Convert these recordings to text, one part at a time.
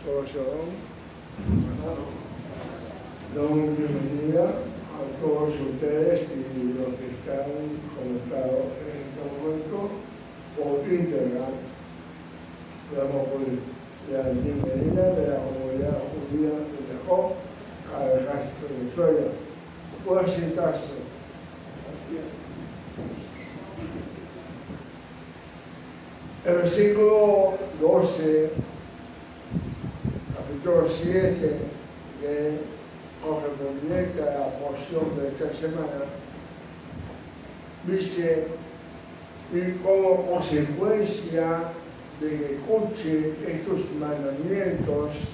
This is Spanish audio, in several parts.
Pastor Shalom. Doy bienvenida a todos ustedes y los que están conectados en este momento por Instagram. Damos la bienvenida de la comunidad judía de Jacob al resto de Venezuela. Puede sentarse. El versículo 12, capítulo 7, que correspondiente a la porción de esta semana, dice: y como consecuencia de que escuche estos mandamientos,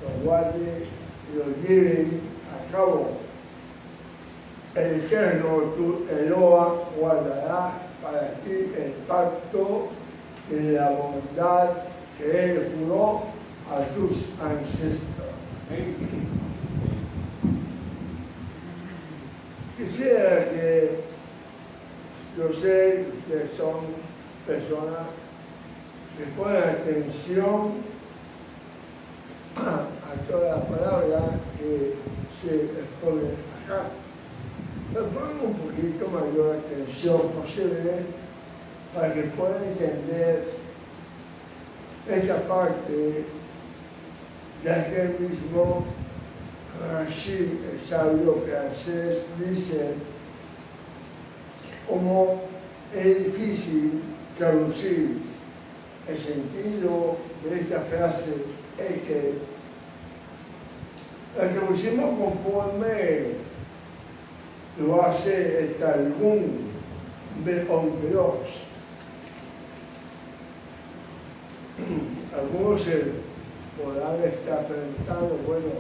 los guarde y los lleven a cabo, el Eterno tu Eloa guardará para ti el pacto y la bondad que Él juró a tus ancestros. Quisiera que yo sé que son personas que ponen atención a toda la palabra que se expone acá. Pero pongan un poquito mayor atención posible para que puedan entender esta parte, ya que el mismo Rashi, el sabio francés, dice como es difícil traducir el sentido de esta frase, es que la traducimos conforme lo hace el Talmud de Onkelos. Algunos se podrán estar preguntando, bueno,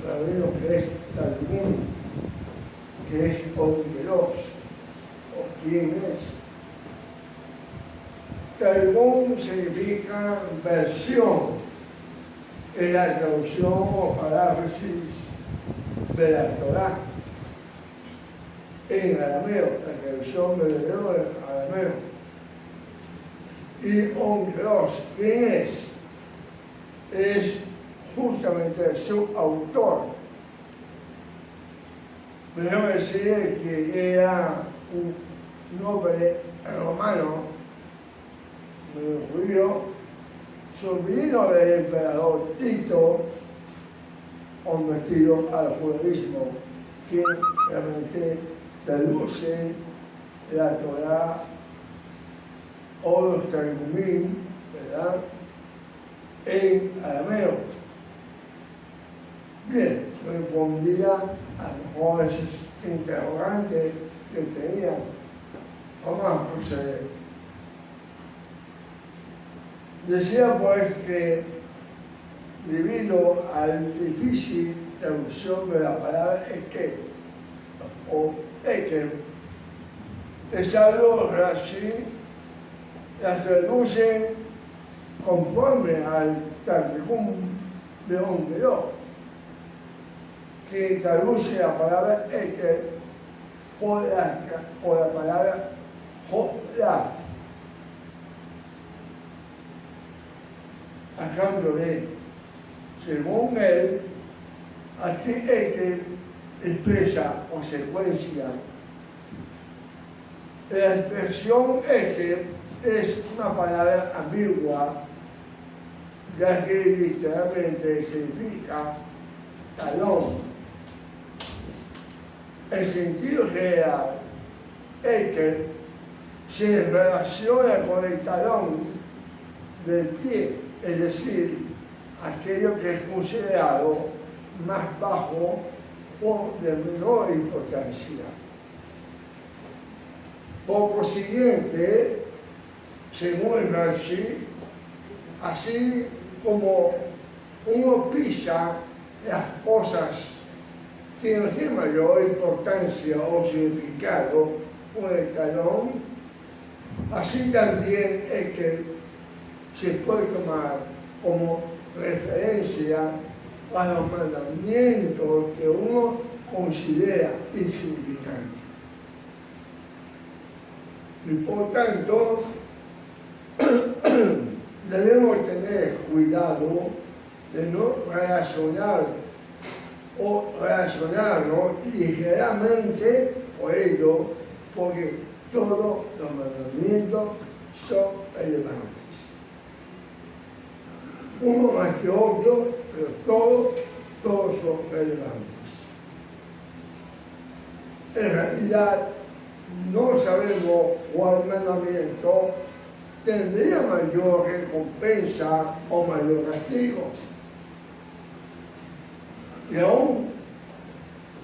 rabino, ¿qué es Talmud? ¿Qué es Onkelos? ¿O quién es? Talmud significa versión, es la traducción o paráfrasis de la Torá en arameo, la traducción del hebreo en arameo. Y Onkelos, ¿quién es? Es justamente su autor. Debemos decir que era un noble romano, judío, sobrino del emperador Tito, convertido al judaísmo, quien realmente traduce la Torá o los Talmudín, ¿verdad?, en arameo. Bien, respondía a lo mejor esos interrogantes que tenía. Vamos a proceder. Decía pues que debido a la difícil traducción de la palabra Ekel, o Ekel, el sabio Rashi las traducen conforme al Talmud de Onkelos, que traduce la palabra Ekel por la palabra Jolaf, a cambio de, según él, aquí Ekel expresa consecuencia. La expresión Ekel es una palabra ambigua, ya que literalmente significa talón. El sentido real es que se relaciona con el talón del pie, es decir, aquello que es considerado más bajo o de menor importancia. Por consiguiente, según el Rashi, así como uno pisa las cosas que no tienen mayor importancia o significado con el talón, así también es que se puede tomar como referencia a los mandamientos que uno considera insignificantes. Y por tanto, debemos tener cuidado de no reaccionar o reaccionarnos ligeramente por ello, porque todos los mandamientos son relevantes. Uno más que otro, pero todos son relevantes. En realidad, no sabemos cuál mandamiento tendría mayor recompensa o mayor castigo. Y aún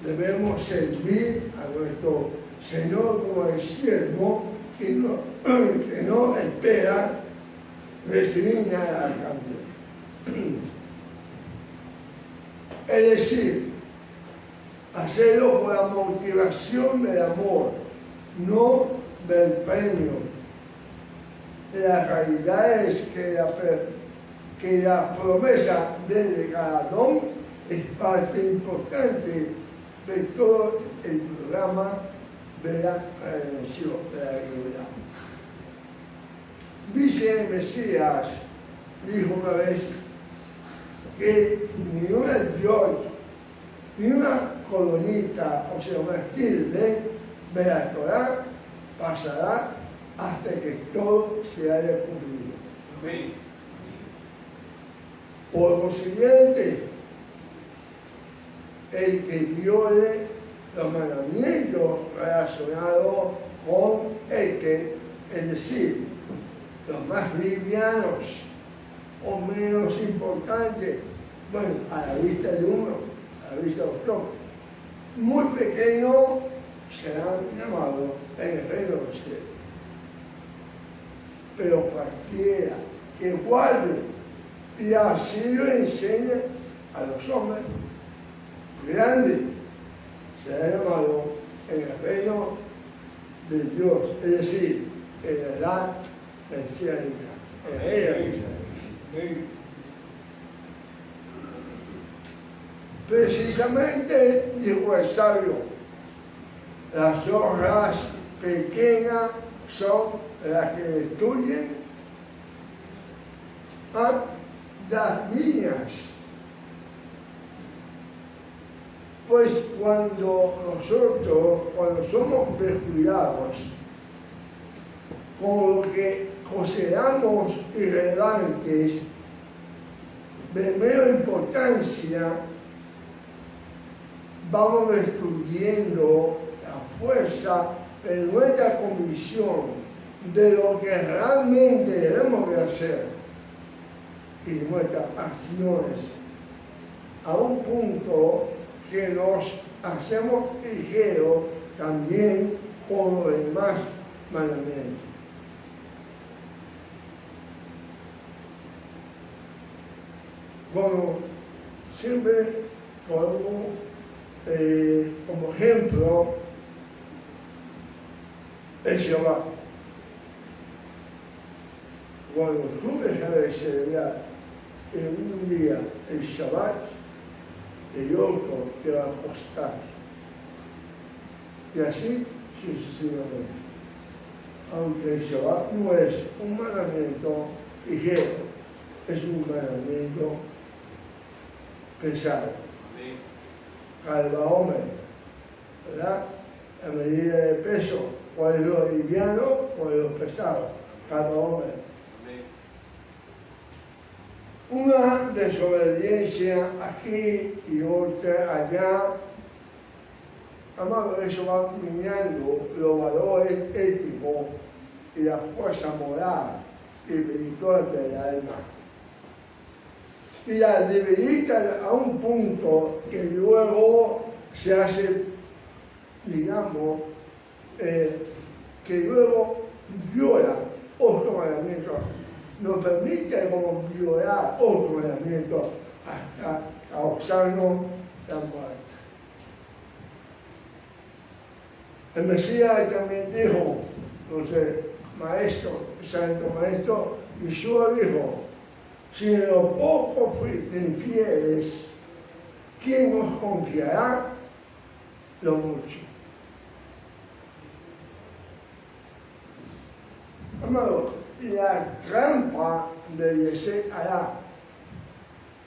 debemos servir a nuestro Señor como el siervo que no espera recibir nada a cambio. Es decir, hacerlo por la motivación del amor, no del premio. La realidad es que la promesa del galardón es parte importante de todo el programa de la redención, de la libertad. Dice el Mesías, dijo una vez, que ni una George, ni una colonita, o sea, una tilde de la Torá pasará hasta que todo se haya cumplido. Amén. Por consiguiente, el que viole los mandamientos relacionados con es decir, los más livianos o menos importantes, bueno, a la vista de uno, a la vista de otro, muy pequeños serán llamados en el reino de los cielos. Pero cualquiera que guarde y así lo enseñe a los hombres, grande será llamado en el reino de Dios, es decir, en la edad mesiánica, en la era mesiánica. Precisamente, dijo el sabio, las obras pequeñas son las que destruyen a las niñas. Pues cuando somos descuidados con lo que consideramos irrelevantes, de menor importancia, vamos destruyendo la fuerza de nuestra convicción de lo que realmente debemos de hacer y nuestras acciones, a un punto que nos hacemos ligeros también con los demás mandamientos. Como siempre pongo como ejemplo el Shabbat. Cuando tú dejas de celebrar en un día el Shabbat, el otro te va a costar. Y así sucesivamente. Aunque el Shabbat no es un mandamiento ligero, es un mandamiento pesado. Cada hombre, ¿verdad? La medida de peso, cuál es lo liviano, cuál es lo pesado, cada hombre. Una desobediencia aquí y otra allá, amado, eso va minando los valores éticos y la fuerza moral y espiritual del alma. Y la debilita a un punto que luego se hace, digamos, que luego viola otro mandamiento. Nos permite como violar otro mandamiento hasta causarnos la muerte. El Mesías también dijo, no sé, maestro, santo maestro, Yeshua dijo, si en lo poco fuiste infieles, ¿quién os confiará lo mucho? Amado, la trampa de Yesé Hará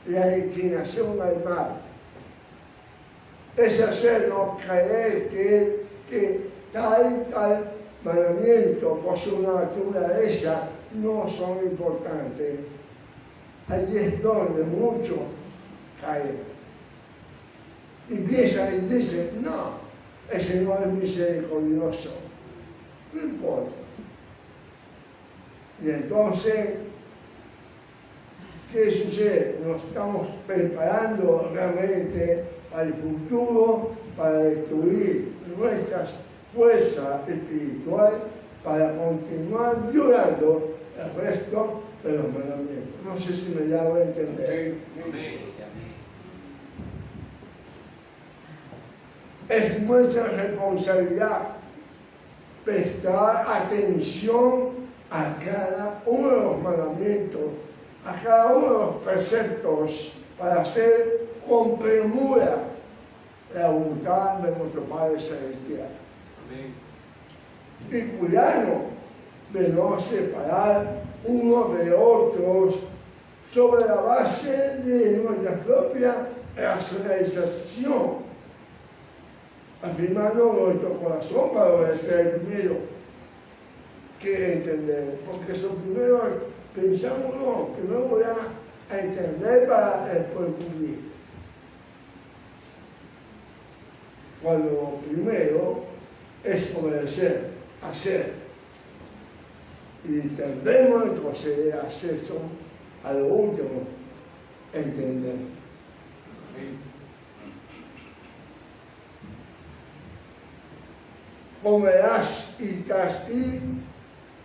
la inclinación al mal. Es hacernos creer que tal y tal mandamiento por su naturaleza no son importantes. Allí es donde muchos caen. Y piensan y dicen, no, el Señor es misericordioso. No importa. Y entonces, ¿qué sucede? Nos estamos preparando realmente al futuro para destruir nuestras fuerzas espirituales para continuar violando el resto de los mandamientos. No sé si me hago entender. Es nuestra responsabilidad prestar atención a cada uno de los mandamientos, a cada uno de los preceptos, para hacer con premura la voluntad de nuestro Padre Celestial. Y cuidarnos de no separar unos de otros sobre la base de nuestra propia racionalización, afirmando nuestro corazón para obedecer primero que entender, porque eso primero pensamos, no, primero voy a entender para poder cumplir. Cuando primero es obedecer, hacer, y entendemos entonces acceso a lo último, entender. Comerás y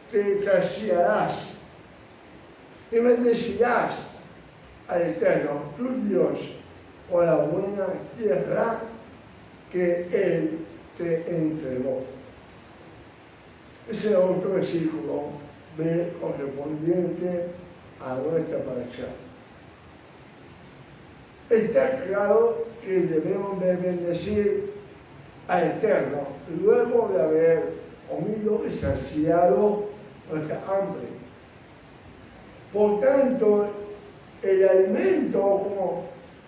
te saciarás y bendecirás al Eterno, tu Dios, por la buena tierra que Él te entregó. Ese otro versículo correspondiente a nuestra pareja. Está claro que debemos de bendecir al Eterno luego de haber comido y saciado nuestra hambre. Por tanto, el alimento como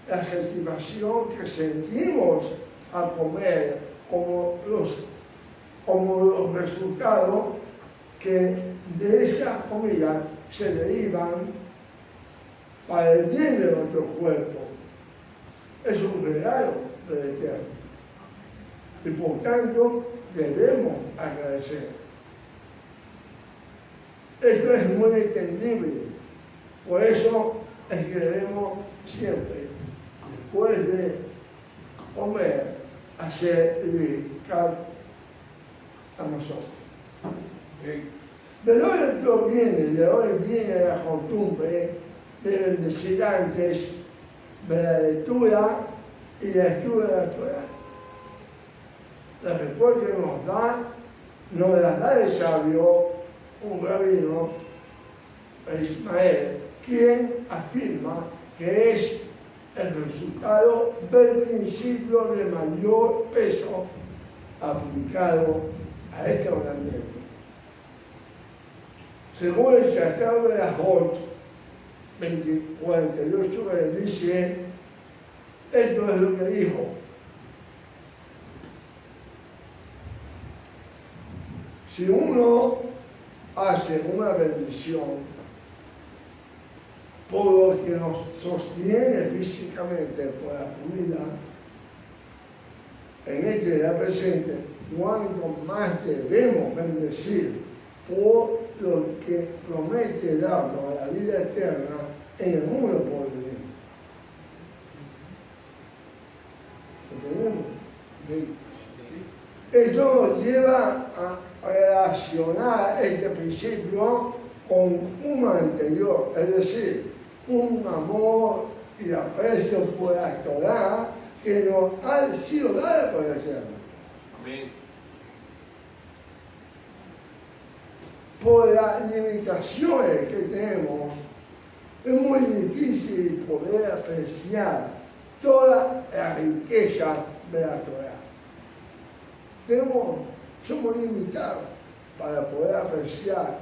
la satisfacción que sentimos al comer, como los resultados que de esa comida se derivan para el bien de nuestro cuerpo. Es un regalo del Eterno. Y por tanto, debemos agradecer. Esto es muy entendible. Por eso es que debemos siempre, después de comer, hacer dedicar a nosotros. De dónde viene la costumbre de bendecir antes de la lectura y la lectura de la Torá. La respuesta que nos la da el sabio, un rabino, Ismael, quien afirma que es el resultado del principio de mayor peso aplicado a este mandamiento. Según el Tratado de la Hot 48, dice, esto es lo que dijo: si uno hace una bendición por lo que nos sostiene físicamente por la comida, en este día presente, cuanto más debemos bendecir por lo que promete darnos la vida eterna en el mundo por venir. ¿Entendemos? Esto nos lleva a relacionar este principio con uno anterior, es decir, un amor y aprecio por la Torá que nos ha sido dada por el Eterno. Amén. Por las limitaciones que tenemos, es muy difícil poder apreciar toda la riqueza de la Torá. Somos limitados para poder apreciar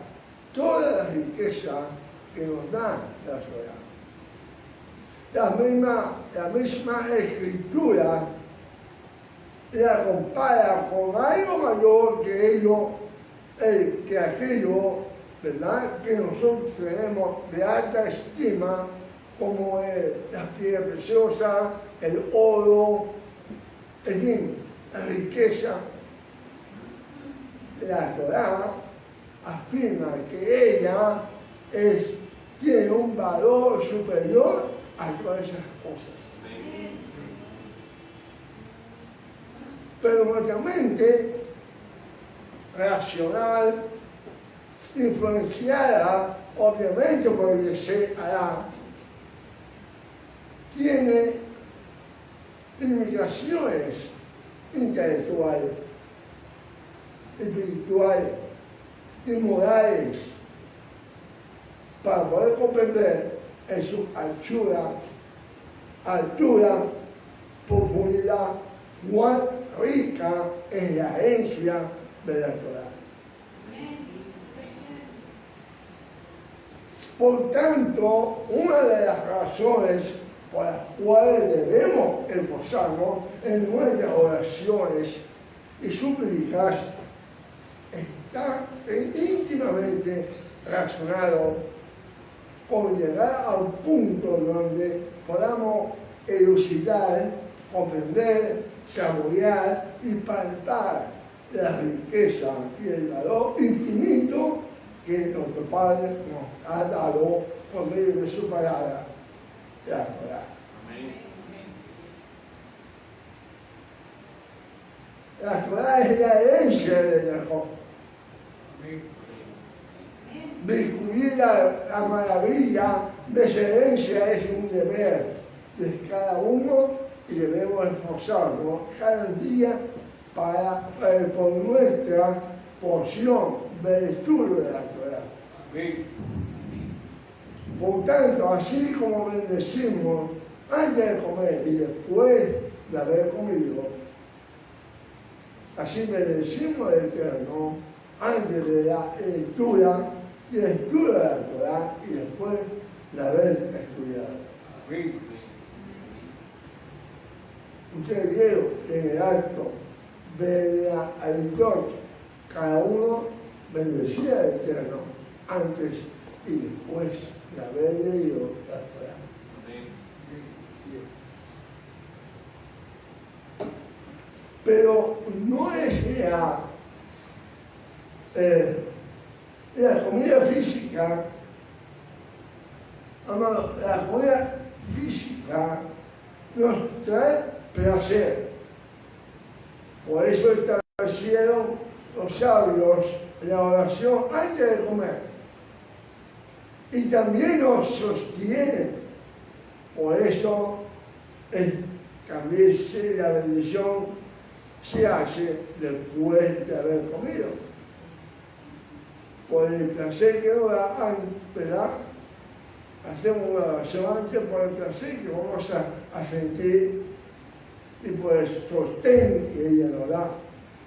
toda la riqueza que nos da la Torá. la misma escritura la compara con algo mayor que aquello, ¿verdad?, que nosotros tenemos de alta estima, como la piedra preciosa, el oro, en fin, la riqueza. La Torá afirma que ella tiene un valor superior a todas esas cosas. Pero nuestra mente racional, influenciada obviamente por el deseo, tiene limitaciones intelectuales, espirituales y morales para poder comprender en su altura, profundidad, cuán rica es la herencia de la Torá. Por tanto, una de las razones por las cuales debemos esforzarnos en nuestras oraciones y súplicas está íntimamente relacionado con llegar a un punto donde podamos elucidar, comprender, saborear y palpar la riqueza y el valor infinito que nuestro Padre nos ha dado por medio de su palabra, la Torá. La Torá es la herencia de Jacob. Descubrir la maravilla de esa herencia es un deber de cada uno y debemos esforzarnos cada día por nuestra porción del estudio de la Torá. Por tanto, así como bendecimos antes de comer y después de haber comido, así bendecimos al Eterno antes de la lectura y la lectura de la Torá y después de haber estudiado. Ustedes vieron que en el acto de la liturgia cada uno bendecía al Eterno antes y después de haber leído la Torá. Pero no es la comida física, amado, la comida física nos trae placer. Por eso establecieron los sabios la oración antes de comer. Y también nos sostienen. Por eso también la bendición se hace después de haber comido. Por el placer que nos da, ¿verdad? Hacemos una oración antes por el placer que vamos a sentir y por el sostén que ella nos da.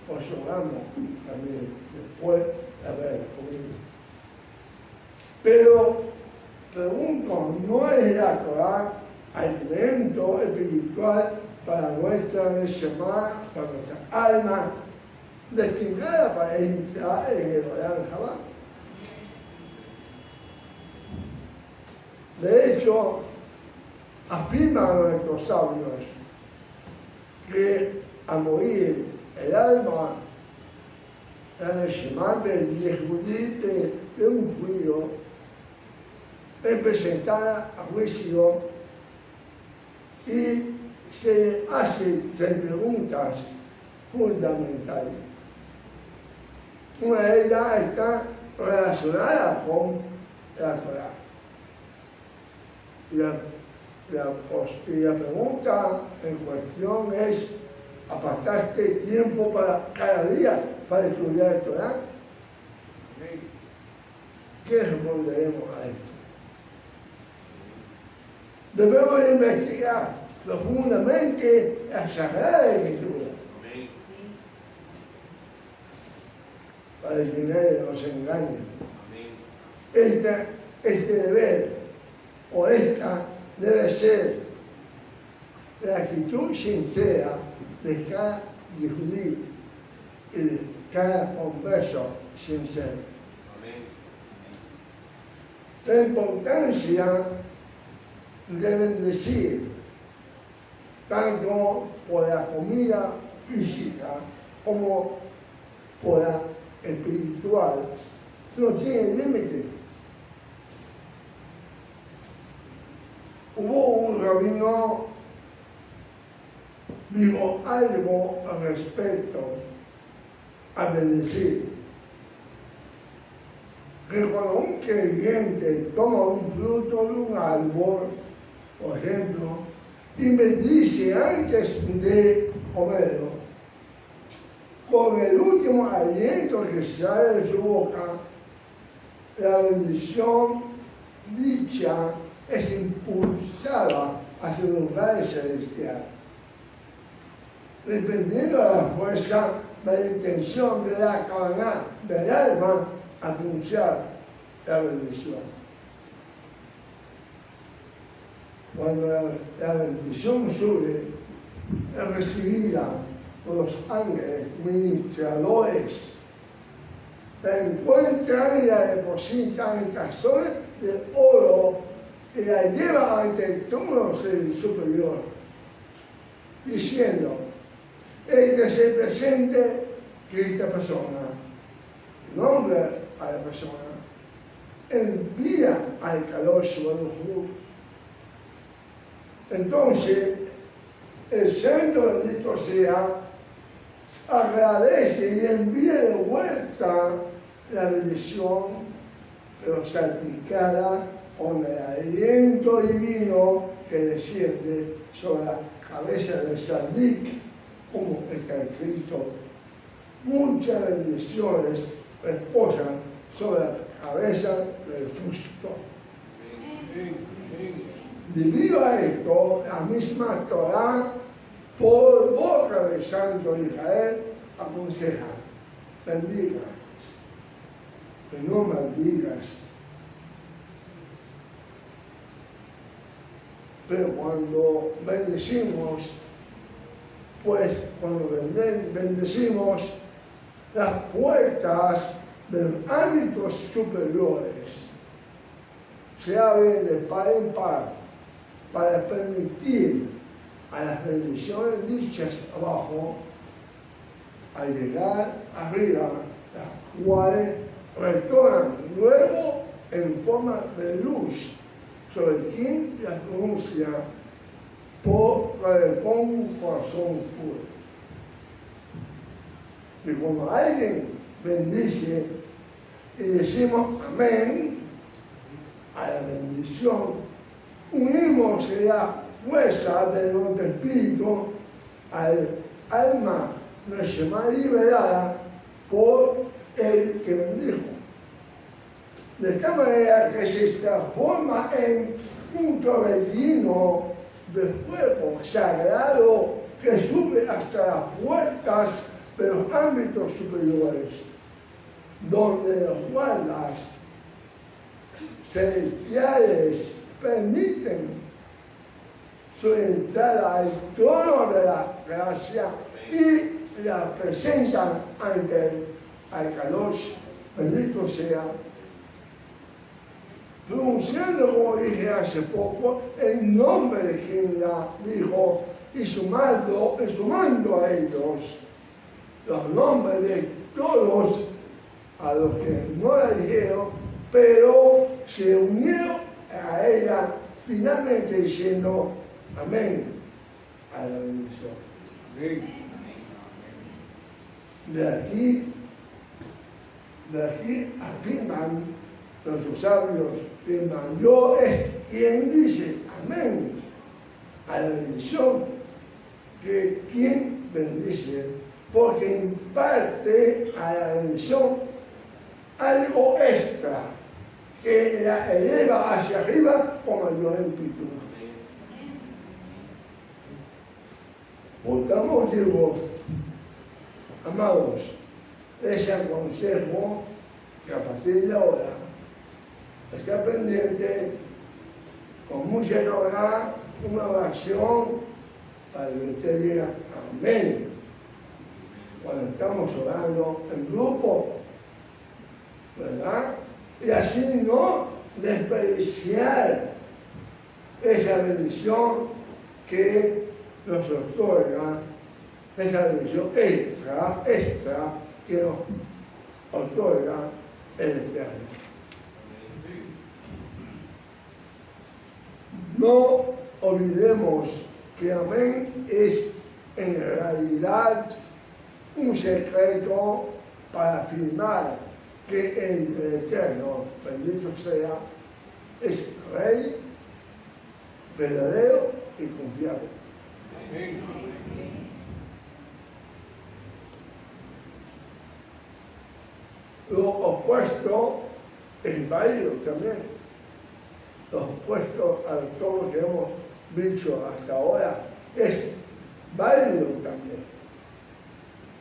Por eso oramos también después de haber comido. Pero, pregunto, ¿no es la Torá alimento espiritual para nuestra neshama, para nuestra alma, destinada para entrar en el Olam Jabá? De hecho, afirman nuestros sabios que al morir el alma, la neshama del Yehudí de un judío, es presentada a juicio y se hacen preguntas fundamentales. Una de ellas está relacionada con la Torá. Y la pregunta en cuestión es: ¿apartaste tiempo para cada día para estudiar el Torá? ¿Qué responderemos a esto? Debemos investigar profundamente la Sagrada Escritura para que nadie nos engañe. Este deber o esta debe ser la actitud sincera de cada judío y de cada converso sincero. La importancia de bendecir, tanto por la comida física como por la espiritual, no tiene límite. Hubo un rabino dijo algo al respecto a bendecir. Que cuando un creyente toma un fruto de un árbol, por ejemplo, y bendice antes de comerlo, con el último aliento que sale de su boca, la bendición dicha es impulsada hacia el lugar celestial. Dependiendo de la fuerza, de la intención de la cabana, del alma, a pronunciar la bendición. Cuando la bendición sube, es recibida por los ángeles ministradores, la encuentran y la depositan en tazones de oro y la llevan ante el trono superior, diciendo: el que se presente, que esta persona nombra a la persona, envía al Kadosh Baruj. Entonces, el santo bendito sea, agradece y envía de vuelta la bendición, pero salpicada con el aliento divino que desciende sobre la cabeza del Sadik, como está escrito: muchas bendiciones reposan sobre la cabeza del justo. Debido a esto, la misma Torah, por boca del Santo de Israel, aconseja: bendigas, que no maldigas. Pero cuando bendecimos, pues cuando bendecimos, las puertas de los ámbitos superiores se abren de par en par para permitir a las bendiciones dichas abajo a llegar arriba, las cuales retornan luego en forma de luz sobre quien las pronuncia con un corazón puro. Y cuando alguien bendice y decimos amén a la bendición, unimos la fuerza de nuestro espíritu al alma nuestra liberada por el que bendijo. De tal manera que se transforma en un torbellino de fuego sagrado que sube hasta las puertas de los ámbitos superiores, donde los guardas celestiales permiten su entrada al trono de la gracia y la presentan ante el Kadosh, bendito sea, pronunciando, como dije hace poco, el nombre de quien la dijo y sumando a ellos los nombres de todos a los que no la dijeron, pero se unieron a ella finalmente diciendo amén a la bendición. De aquí afirman nuestros sabios, afirman: yo es quien dice amén a la bendición, que quien bendice, porque imparte a la bendición algo extra que la eleva hacia arriba con mayor amplitud. Por tal motivo, amados, les aconsejo que a partir de ahora está pendiente con mucha novedad, una oración para que usted diga amén. Cuando estamos orando en grupo, ¿verdad? Y así no desperdiciar esa bendición que nos otorga, esa bendición extra que nos otorga el Eterno. No olvidemos que amén es en realidad un secreto para afirmar que el Eterno, bendito sea, es Rey verdadero y confiable. Amén. Lo opuesto es válido también. Lo opuesto a todo lo que hemos dicho hasta ahora es válido también.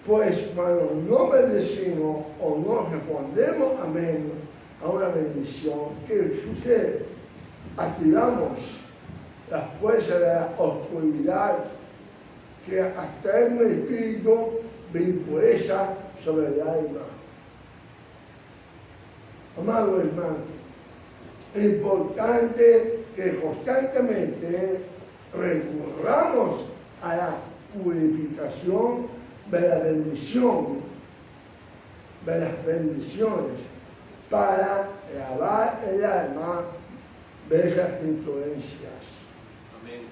Pues cuando no bendecimos o no respondemos amén a una bendición, ¿qué sucede? Activamos la fuerza de la oscuridad que hasta en el espíritu de impureza sobre el alma. Amado hermano, es importante que constantemente recurramos a la purificación de la bendición, de las bendiciones, para lavar el alma de esas influencias. Amén.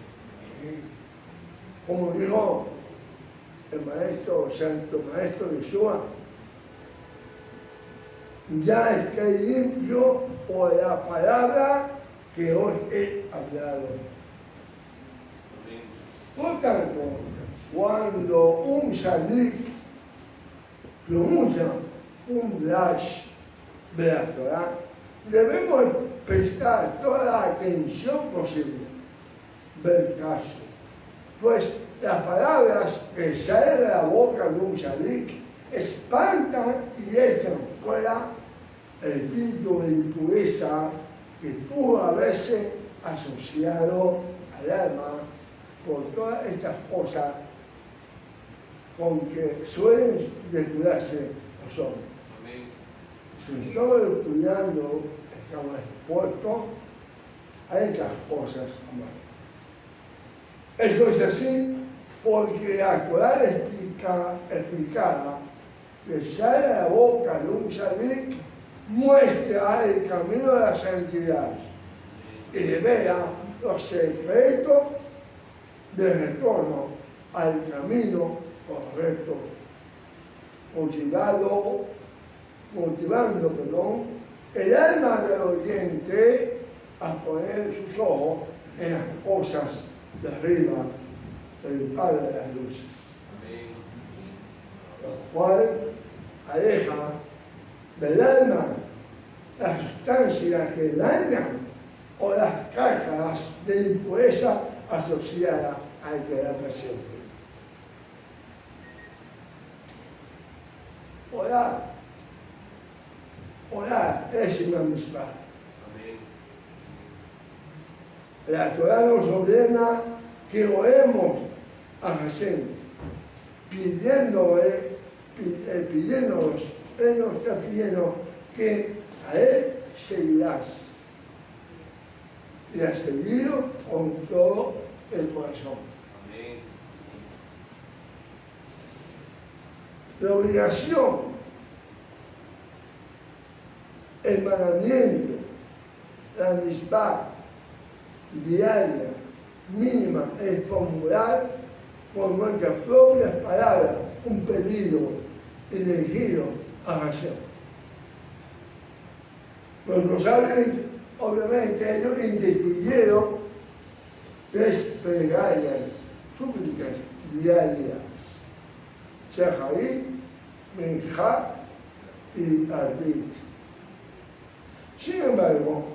Como dijo el maestro, santo maestro Yeshua, ya estoy limpio por la palabra que hoy he hablado. Amén. Por tanto, cuando un sadik pronuncia un dash de la Torah, debemos prestar toda la atención posible del caso, pues las palabras que salen de la boca de un sadik espantan y echan fuera el espíritu de impureza que pudo haberse asociado al alma por todas estas cosas con que suelen descuidarse los hombres. Amén. Si estamos estudiando, estamos expuestos a estas cosas, amados. Esto es así porque la Torah explicada que sale de la boca de un sadik muestra el camino de la santidad y revela los secretos del retorno al camino correcto, motivando el alma del oyente a poner sus ojos en las cosas de arriba del Padre de las luces, lo cual aleja del alma la sustancia que dañan o las cáscaras de impureza asociada al que da presente. Orar es una misma. La Torah nos ordena que oremos a Hashem, pidiéndonos, Él nos está pidiendo que a Él seguirás y a seguirlo con todo el corazón. Amén. La obligación, el mandamiento, la misbah diaria, mínima, es formular con nuestras propias palabras un pedido dirigido a Hashem. Los sabios, obviamente, ellos instituyeron 3 plegarias, súplicas diarias: Shacharit, Minjá y Arbit. Sin embargo,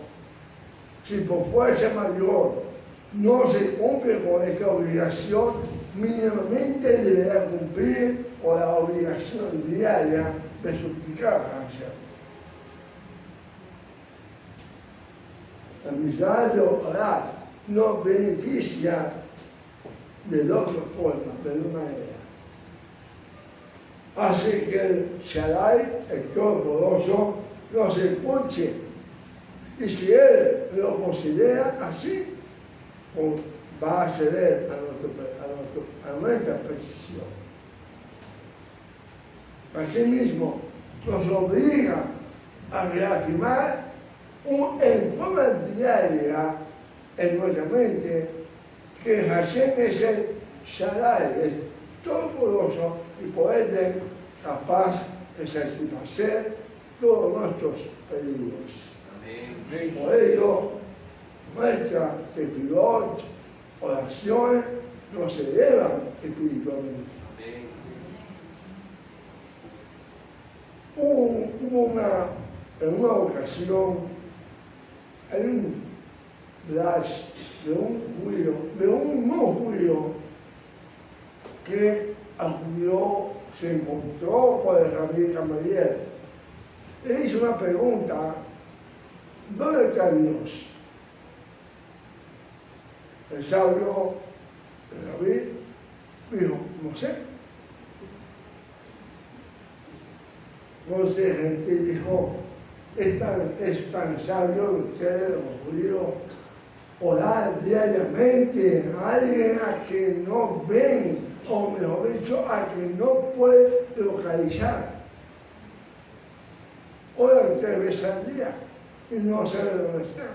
si por fuerza mayor no se cumple con esta obligación, mínimamente deberá cumplir con la obligación diaria de suplicar a Hashem. La misión de orar nos beneficia de dos formas, de una manera. Hace que el Shaddai, el Todopoderoso, nos escuche. Y si Él lo considera así, pues va a ceder a nuestra petición. Asimismo, nos obliga a reafirmar en forma diaria en nuestra mente que Hashem es el Shaddai, el Todopoderoso y por ende capaz de satisfacer todos nuestros pedidos. Y por ello, nuestras tefilot, oraciones, nos elevan espiritualmente. En una ocasión, hay un flash de un no judío, que acudió, se encontró con el rabí Gamaliel. Le hizo una pregunta: ¿dónde está Dios? El sabio, el rabí, dijo: no sé. Entonces el gentil dijo: es tan sabio que ustedes, los judíos, orar diariamente a alguien a que no ven, o mejor dicho, a que no puede localizar. Ora usted veces al día y no sabe dónde está.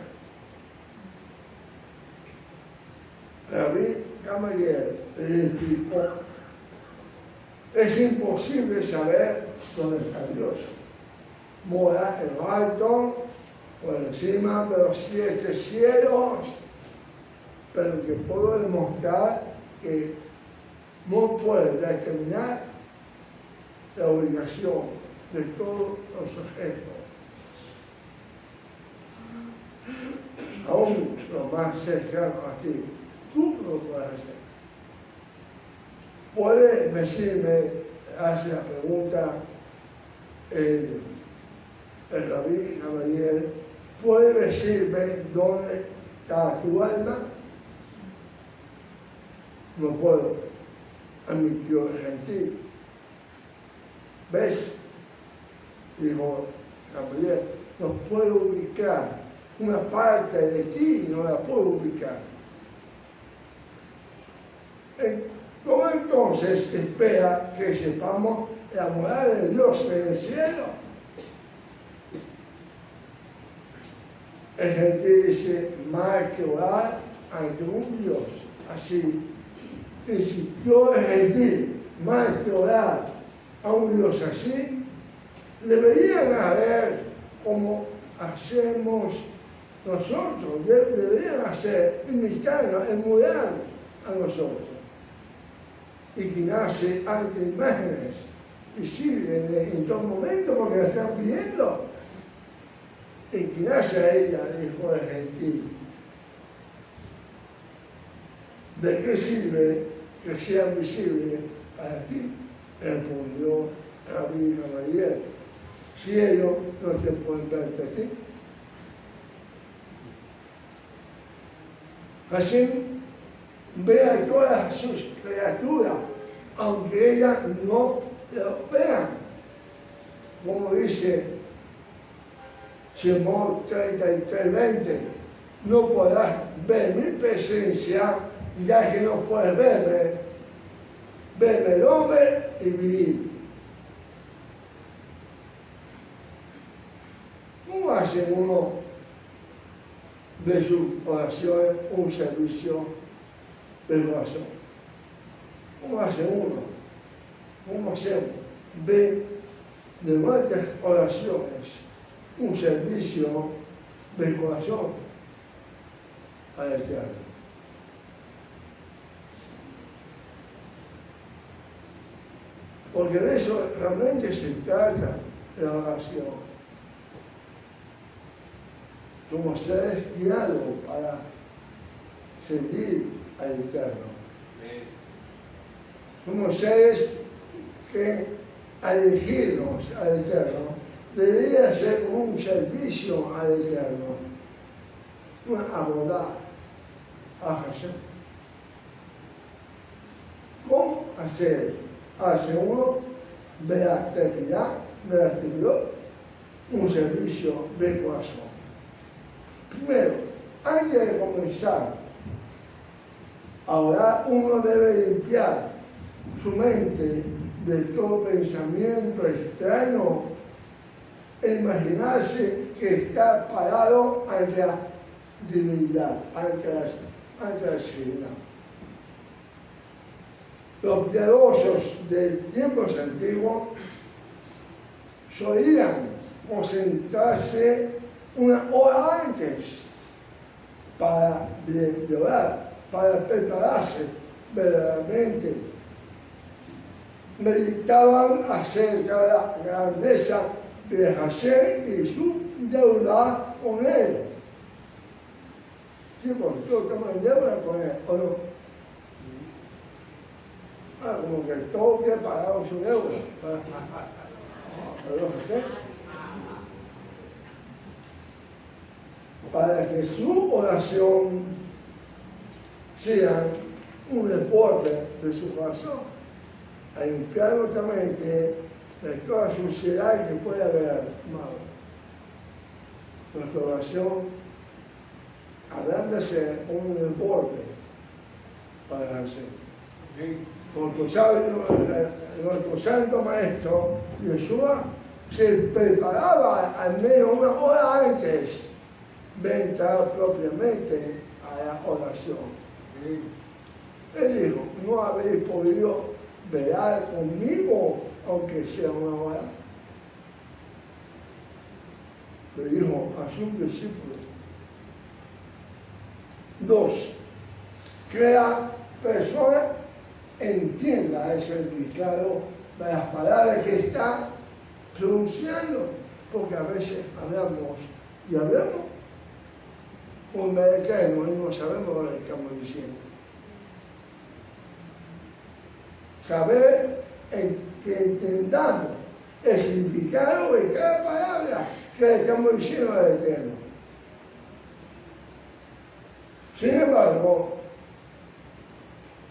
Rabí Gamaliel le explicó: es imposible saber dónde está Dios. Mora en lo alto, por encima de los 7 cielos, pero que puedo demostrar que no puede determinar la ubicación de todos los objetos. Aún lo más cercano a ti, tú lo puedes hacer. Puede decirme, hace la pregunta el rabí Gamaliel, ¿puede decirme dónde está tu alma? No puedo, admitió el gentil. ¿Ves? Dijo Gamaliel, no puedo ubicar una parte de ti, no la puedo ubicar. ¿Cómo entonces espera que sepamos la morada de Dios en el cielo? El gentil dice: más que orar ante un Dios así. Insistió el gentil: más que orar a un Dios así, deberían haber como hacemos nosotros, deberían hacer, imitarnos, emular a nosotros. Y que nace ante imágenes y sirven en todo momento porque la están pidiendo. Y que nace a ella, dijo el gentil. ¿De qué sirve que sea visible para ti? Respondió Rabí Gamaliel: si ellos no te pueden ver a ti. Hashem ve a todas sus criaturas, aunque ellas no lo vean. Como dice Shemot 33:20, no podrás ver mi presencia, ya que no puedes verme el hombre y vivir. ¿Cómo hace uno de sus oraciones un servicio del corazón? ¿Cómo hace uno? ¿Cómo hacemos? Ve de nuestras oraciones un servicio del corazón al Eterno. Porque de eso realmente se trata la oración. Somos seres guiados para servir al Eterno. Somos seres que al elegirnos al Eterno debería ser un servicio al Eterno. una abodá a Hashem. ¿Cómo hacer? Hace uno, vea tefilá, un servicio de corazón. Primero, antes de comenzar a orar, uno debe limpiar su mente de todo pensamiento extraño, imaginarse que está parado ante la divinidad, ante la divinidad. Los piadosos de tiempos antiguos solían concentrarse una hora antes para orar, para prepararse verdaderamente. Meditaban acerca de la grandeza de Hashem y su deuda con él. Sí, porque todos estamos en deuda con él, ¿o no? Como que todo que pagado su deuda. Para que su oración sea un deporte de su corazón, a limpiar totalmente de toda suciedad que pueda haber mal. Nuestra oración habrá de ser un deporte para hacer. Porque nuestro santo maestro Yeshua se preparaba al menos una hora antes de entrar propiamente a la oración. Él dijo, no habéis podido velar conmigo aunque sea una hora. Le dijo a sus discípulos. 2. Que la persona entienda el significado de las palabras que está pronunciando, porque a veces hablamos con el Eterno y no sabemos lo que estamos diciendo. Saber que entendamos el significado de cada palabra que le estamos diciendo al Eterno. Sin embargo,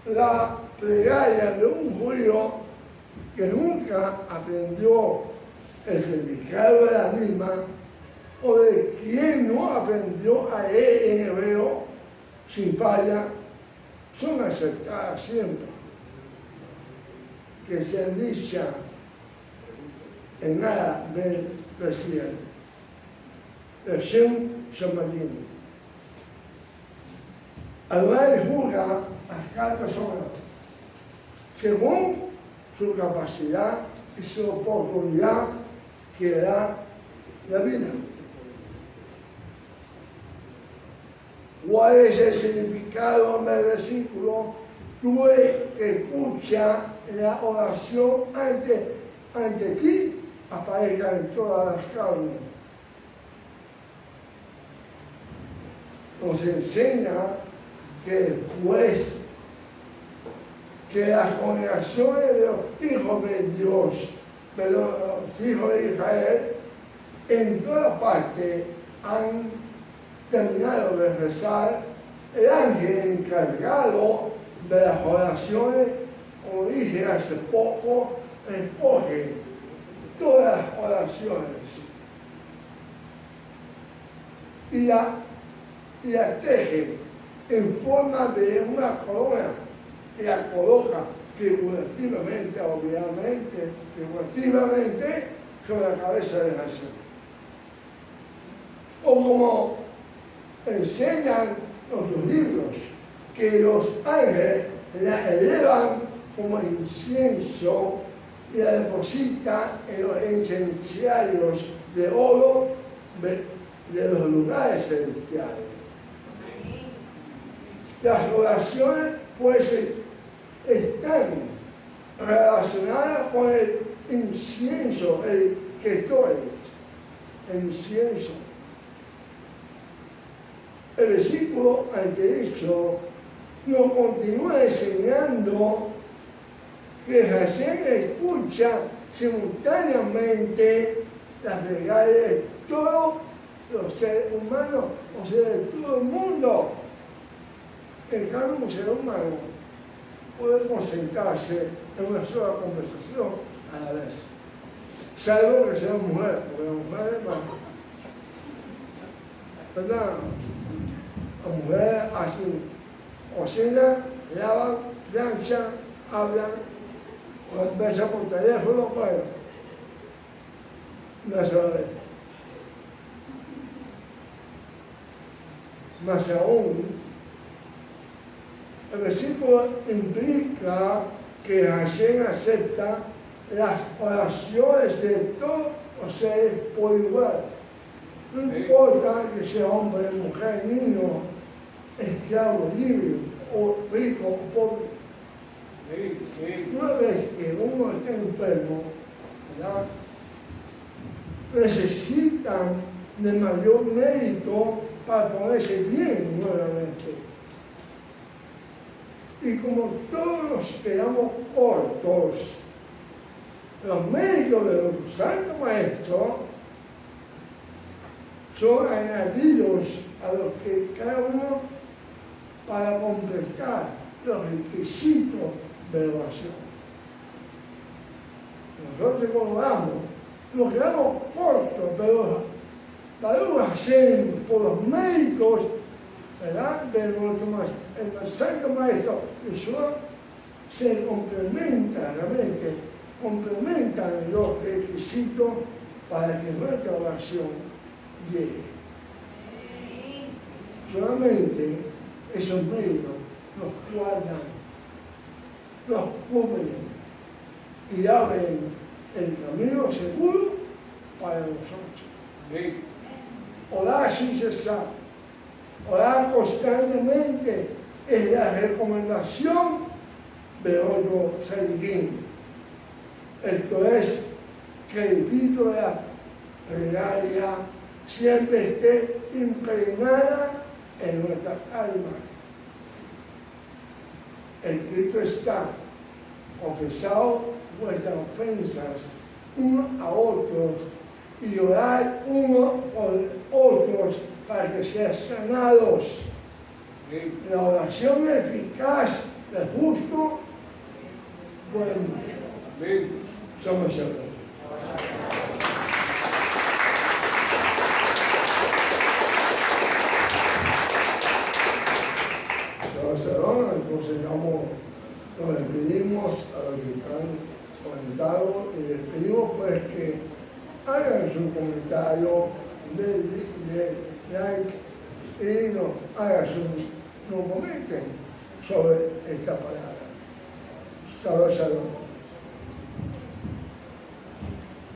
la plegaria de un judío que nunca aprendió el significado de la misma, o de quien no aprendió a leer en hebreo sin falla, son aceptadas siempre. Que sean dichas en nada del cielo. El Shem Shamadim. Adonai juzga a cada persona según su capacidad y su oportunidad que da la vida. ¿Cuál es el significado del versículo? Tú que escucha la oración ante ti, aparezca en todas las carnes. Nos enseña que después que las congregaciones de los hijos de Dios, de los hijos de Israel, en toda parte han terminado de rezar, el ángel encargado de las oraciones, como dije hace poco, escoge todas las oraciones y las teje en forma de una corona y la coloca figurativamente, obviamente, sobre la cabeza de Jesús. O como enseñan los libros, que los ángeles la elevan como incienso y la depositan en los incenciarios de oro de los lugares celestiales. Las oraciones pues están relacionadas con el incienso, el ketoret, el incienso. El versículo antedicho nos continúa enseñando que Hashem escucha simultáneamente las plegarias de todo los seres humanos, o sea, de todo el mundo. En cambio, un ser humano puede concentrarse en una sola conversación a la vez. Salvo que sea mujer, porque la mujer es más. ¿Verdad? Las mujeres hacen cocina, lavan, planchan, hablan, conversan por teléfono, bueno, una sola vez. Más aún, el versículo implica que Hashem acepta las oraciones de todos los seres por igual. No importa que sea hombre, mujer, niño, esclavo, libre, o rico o pobre. Una vez que uno está enfermo, ¿verdad?, necesitan de mayor mérito para ponerse bien nuevamente. Y como todos nos quedamos cortos, los méritos de los santos maestros son añadidos a los que cada uno para completar los requisitos de la oración. Nosotros cuando oramos, nos quedamos cortos, pero la Hashem por los méritos, ¿verdad?, de el santo maestro Yeshua, se complementan realmente, complementan los requisitos para que nuestra oración llegue. Solamente esos méritos los guardan, los cubren y abren el camino seguro para nosotros. Orar sin cesar, orar constantemente es la recomendación de otro Sadiquín. Esto es que el título de la plegaria siempre esté impregnada en nuestra alma. Escrito está: confesad vuestras ofensas unos a otros y orar unos por otros para que sean sanados. La oración eficaz del justo, bueno, somos seguros. Entonces nos despedimos a los que están conectados y les pedimos pues que hagan su comentario de like y nos comenten sobre esta palabra. Shalom, shalom.